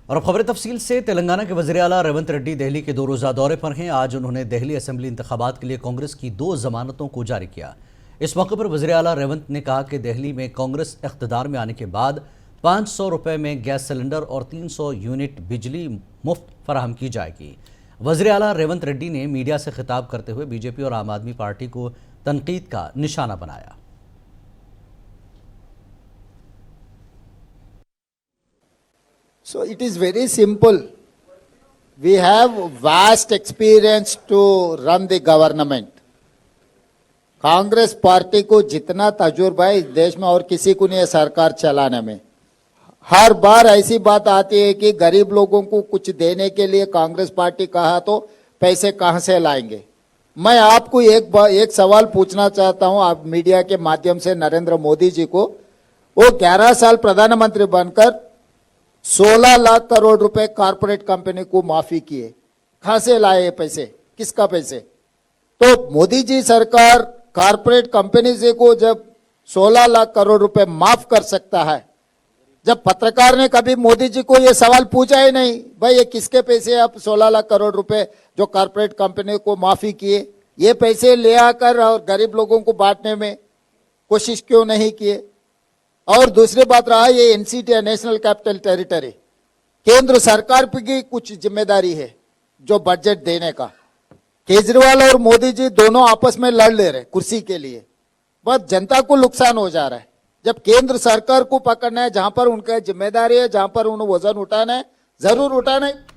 और अब खबर तफसील से। तेलंगाना के वज़ीर आला रेवंत रेड्डी दिल्ली के 2 रोज़ा दौरे पर हैं। आज उन्होंने दिल्ली असेंबली इंतखाबात के लिए कांग्रेस की 2 जमानतों को जारी किया। इस मौके पर वज़ीर आला रेवंत ने कहा कि दिल्ली में कांग्रेस इख्तिदार में आने के बाद 500 रुपये में गैस सिलेंडर और 300 यूनिट बिजली मुफ्त फराहम की जाएगी। वज़ीर आला रेवंत रेड्डी ने मीडिया से खिताब करते हुए बीजेपी और आम आदमी पार्टी को तनकीद का निशाना बनाया। So it is very simple. We have vast experience to run the government. Congress party को जितना तजुर्बा है इस देश में और किसी को नहीं है सरकार चलाने में। हर बार ऐसी बात आती है कि गरीब लोगों को कुछ देने के लिए कांग्रेस पार्टी कहा तो पैसे कहां से लाएंगे। मैं आपको एक सवाल पूछना चाहता हूं, आप मीडिया के माध्यम से नरेंद्र मोदी जी को। वो 11 साल प्रधानमंत्री बनकर 16 लाख करोड़ रुपए कारपोरेट कंपनी को माफी किए, कहां से लाए ये पैसे, किसका पैसे? तो मोदी जी सरकार कारपोरेट कंपनी से को जब 16 लाख करोड़ रुपए माफ कर सकता है, जब पत्रकार ने कभी मोदी जी को यह सवाल पूछा ही नहीं, भाई ये किसके पैसे, आप 16 लाख करोड़ रुपए जो कारपोरेट कंपनी को माफी किए, ये पैसे ले आकर और गरीब लोगों को बांटने में कोशिश क्यों नहीं किए? और दूसरी बात रहा ये एनसीटी नेशनल कैपिटल टेरिटरी, केंद्र सरकार की कुछ जिम्मेदारी है जो बजट देने का। केजरीवाल और मोदी जी दोनों आपस में लड़ ले रहे कुर्सी के लिए, बस जनता को नुकसान हो जा रहा है। जब केंद्र सरकार को पकड़ना है, जहां पर उनका जिम्मेदारी है, जहां पर उन्हें वजन उठाना है जरूर उठाना है।